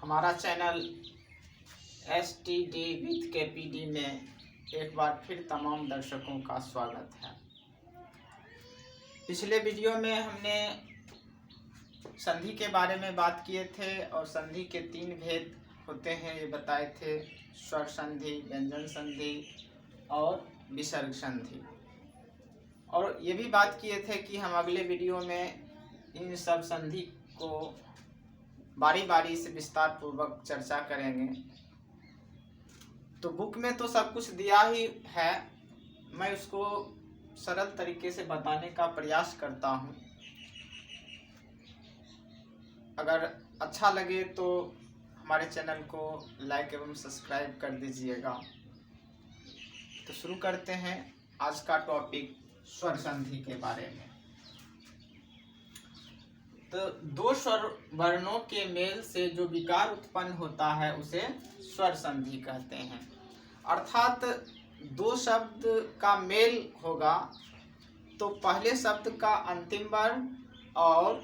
हमारा channel STD with KPD में एक बार फिर तमाम दर्शकों का स्वागत है। पिछले वीडियो में हमने संधि के बारे में बात किए थे और संधि के 3 भेद होते हैं ये बताए थे, स्वर संधि, व्यंजन संधि और विसर्ग संधि। और ये भी बात किए थे कि हम अगले वीडियो में इन सब संधि को बारी बारी से विस्तार पूर्वक चर्चा करेंगे। तो बुक में तो सब कुछ दिया ही है, मैं उसको सरल तरीके से बताने का प्रयास करता हूँ। अगर अच्छा लगे तो हमारे चैनल को लाइक एवं सब्सक्राइब कर दीजिएगा। तो शुरू करते हैं आज का टॉपिक स्वर संधि के बारे में। तो 2 स्वर वर्णों के मेल से जो विकार उत्पन्न होता है उसे स्वर संधि कहते हैं। अर्थात 2 शब्द का मेल होगा तो पहले शब्द का अंतिम वर्ण और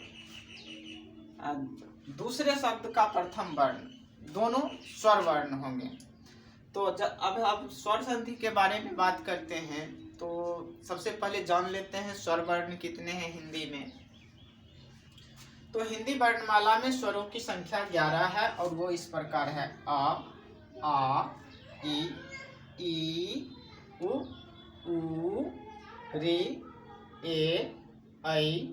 दूसरे शब्द का प्रथम वर्ण दोनों स्वर वर्ण होंगे। तो अब स्वर संधि के बारे में बात करते हैं। तो सबसे पहले जान लेते हैं स्वर वर्ण कितने हैं हिंदी में। तो हिंदी वर्णमाला में स्वरों की संख्या 11 है और वो इस प्रकार है: आ, ई, उ, ऋ, ए, ऐ,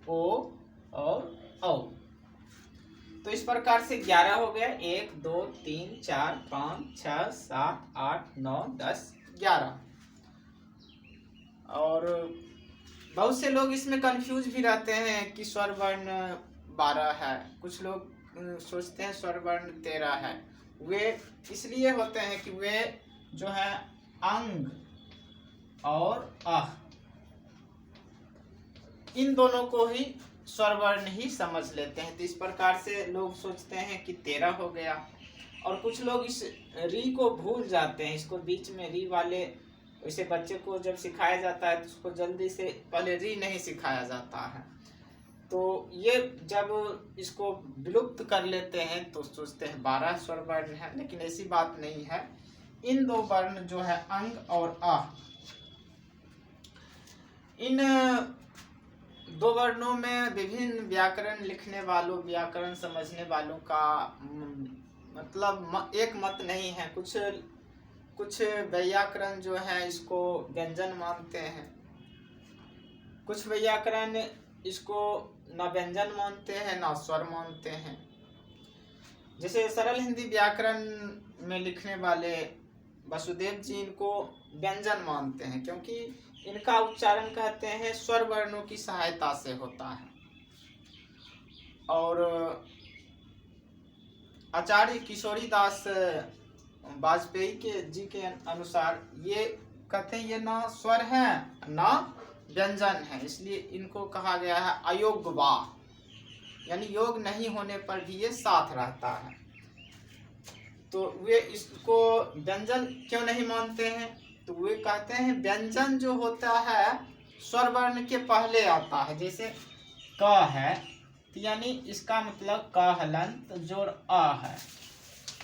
ओ और औ। तो इस प्रकार से 11 हो गया। 1 2 3 4 5 6 7 8 9 10 11। और बहुत से लोग इसमें कंफ्यूज भी रहते हैं कि स्वर वर्ण 12 है, कुछ लोग सोचते हैं स्वर वर्ण 13 है। वे इसलिए होते हैं कि वे जो है अंग और अह इन दोनों को ही स्वर वर्ण ही समझ लेते हैं। तो इस प्रकार से लोग सोचते हैं कि 13 हो गया। और कुछ लोग इस री को भूल जाते हैं, इसको बीच में री वाले, वैसे बच्चे को जब सिखाया जाता है तो उसको जल्दी से पहले री नहीं सिखाया जाता है। तो ये जब इसको विलुप्त कर लेते हैं तो सोचते हैं 12 स्वर वर्ण है, लेकिन ऐसी बात नहीं है। इन 2 वर्ण जो है अंग और अ, इन 2 वर्णों में विभिन्न व्याकरण लिखने वालों, व्याकरण समझने वालों का मतलब एक मत नहीं है। कुछ व्याकरण जो है इसको व्यंजन मानते हैं, कुछ व्याकरण इसको न व्यंजन मानते हैं न स्वर मानते हैं। जैसे सरल हिंदी व्याकरण में लिखने वाले वसुदेव जी इनको व्यंजन मानते हैं, क्योंकि इनका उच्चारण कहते हैं स्वर वर्णों की सहायता से होता है। और आचार्य किशोरीदास वाजपेयी के जी के अनुसार ये कहते हैं ये ना स्वर है ना व्यंजन है, इसलिए इनको कहा गया है अयोग्य वा, यानी योग नहीं होने पर भी ये साथ रहता है। तो वे इसको व्यंजन क्यों नहीं मानते हैं? तो वे कहते हैं व्यंजन जो होता है स्वर वर्ण के पहले आता है। जैसे क है तो यानी इसका मतलब क हलंत जोड़ अ है।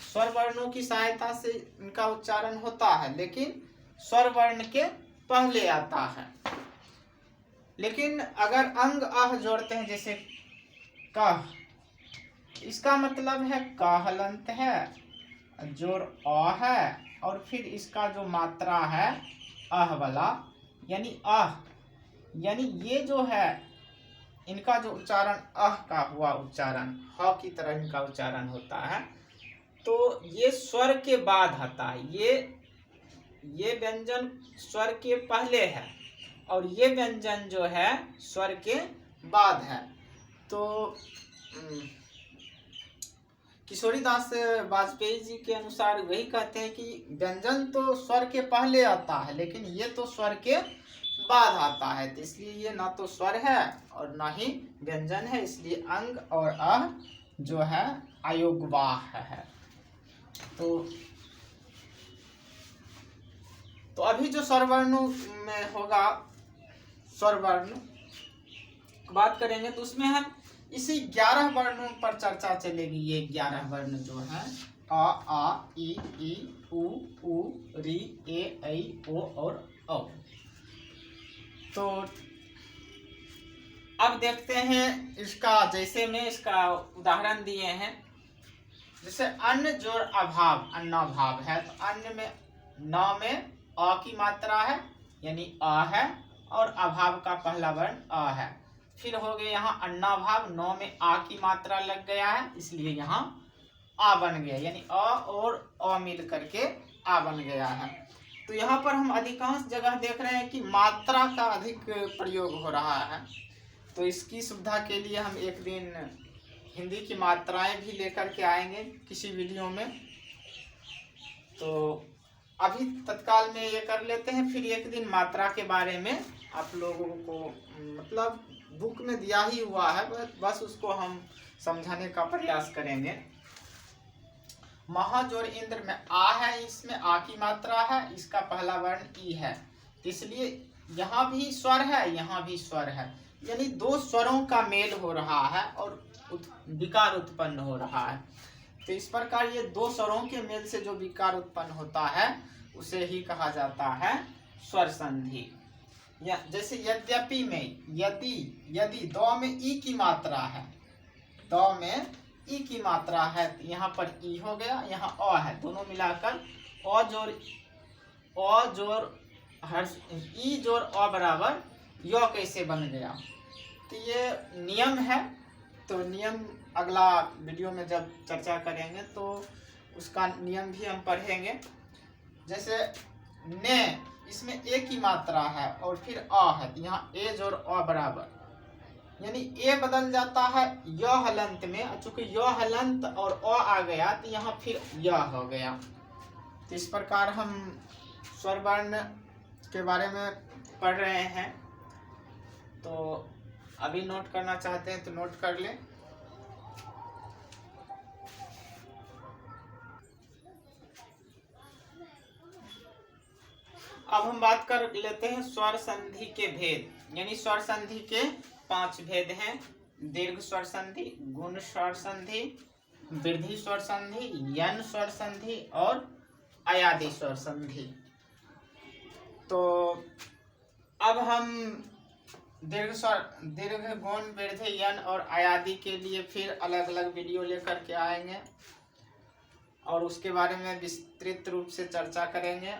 स्वर वर्णों की सहायता से इनका उच्चारण होता है, लेकिन स्वर वर्ण के पहले आता है। लेकिन अगर अंग अह जोड़ते हैं, जैसे कह, इसका मतलब है क हलंत है, जोड़ अ है और फिर इसका जो मात्रा है अह वाला यानी अह, यानी ये जो है इनका जो उच्चारण अह का हुआ उच्चारण ह की तरह इनका उच्चारण होता है। तो ये स्वर के बाद आता है। ये व्यंजन स्वर के पहले है और ये व्यंजन जो है स्वर के बाद है। तो किशोरीदास वाजपेयी जी के अनुसार वही कहते हैं कि व्यंजन तो स्वर के पहले आता है, लेकिन ये तो स्वर के बाद आता है। तो इसलिए ये ना तो स्वर है और ना ही व्यंजन है, इसलिए अंग और अह जो है अयोग्यवाह है। तो अभी जो स्वर वर्णों में होगा, स्वर वर्ण बात करेंगे तो उसमें हम इसी 11 वर्णों पर चर्चा चलेगी। ये 11 वर्ण जो है आ ई उ री ए ऐ ओ और औ। तो अब देखते हैं इसका, जैसे में इसका उदाहरण दिए हैं। जैसे अन्न जोड़ अभाव, अन्नाभाव है, तो अन्न में न में अ की मात्रा है यानी अ है, और अभाव का पहला वर्ण अ है। फिर हो गया यहाँ अन्नाभाव, नौ में आ की मात्रा लग गया है, इसलिए यहाँ आ बन गया, यानी अ और अ मिल करके आ बन गया है। तो यहाँ पर हम अधिकांश जगह देख रहे हैं कि मात्रा का अधिक प्रयोग हो रहा है। तो इसकी सुविधा के लिए हम एक दिन हिंदी की मात्राएं भी लेकर के आएंगे किसी वीडियो में। तो अभी तत्काल में ये कर लेते हैं, फिर एक दिन मात्रा के बारे में आप लोगों को मतलब बुक में दिया ही हुआ है, बस उसको हम समझाने का प्रयास करेंगे। महा जोड़ इंद्र में आ है, इसमें आ की मात्रा है, इसका पहला वर्ण ई है, इसलिए यहाँ भी स्वर है, यहाँ भी स्वर है, यानी दो स्वरों का मेल हो रहा है और विकार उत्पन्न हो रहा है। तो इस प्रकार ये दो स्वरों के मेल से जो विकार उत्पन्न होता है उसे ही कहा जाता है स्वर संधि। या जैसे यद्यपि में यदि दो में ई की मात्रा है, दो में ई की मात्रा है, तो यहाँ पर ई हो गया, यहाँ अ है, दोनों मिलाकर अ जोड़ हर्ष ई जोड़ अ बराबर य कैसे बन गया। तो ये नियम है, तो नियम अगला वीडियो में जब चर्चा करेंगे तो उसका नियम भी हम पढ़ेंगे। जैसे ने, इसमें ए की मात्रा है और फिर अ है, तो यहाँ ए जोड़ अ बराबर, यानी ए बदल जाता है य हलंत में, चूंकि य हलंत और अ आ गया तो यहाँ फिर य हो गया। तो इस प्रकार हम स्वर वर्ण के बारे में पढ़ रहे हैं। तो अभी नोट करना चाहते हैं तो नोट कर लें। अब हम बात कर लेते हैं स्वर संधि के भेद, यानी स्वर संधि के 5 भेद हैं। दीर्घ स्वर संधि, गुण स्वर संधि, वृद्धि स्वर संधि, यन स्वर संधि और अयादि स्वर संधि। तो अब हम दीर्घ, गुण, वृद्धि, यन और अयादि के लिए फिर अलग अलग वीडियो लेकर के आएंगे और उसके बारे में विस्तृत रूप से चर्चा करेंगे।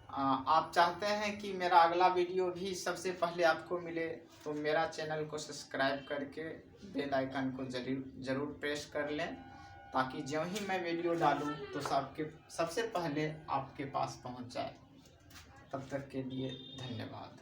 आप चाहते हैं कि मेरा अगला वीडियो भी सबसे पहले आपको मिले, तो मेरा चैनल को सब्सक्राइब करके बेल आइकन को जरूर प्रेस कर लें, ताकि जो ही मैं वीडियो डालूं तो सबसे पहले आपके पास पहुंच जाए। तब तक के लिए धन्यवाद।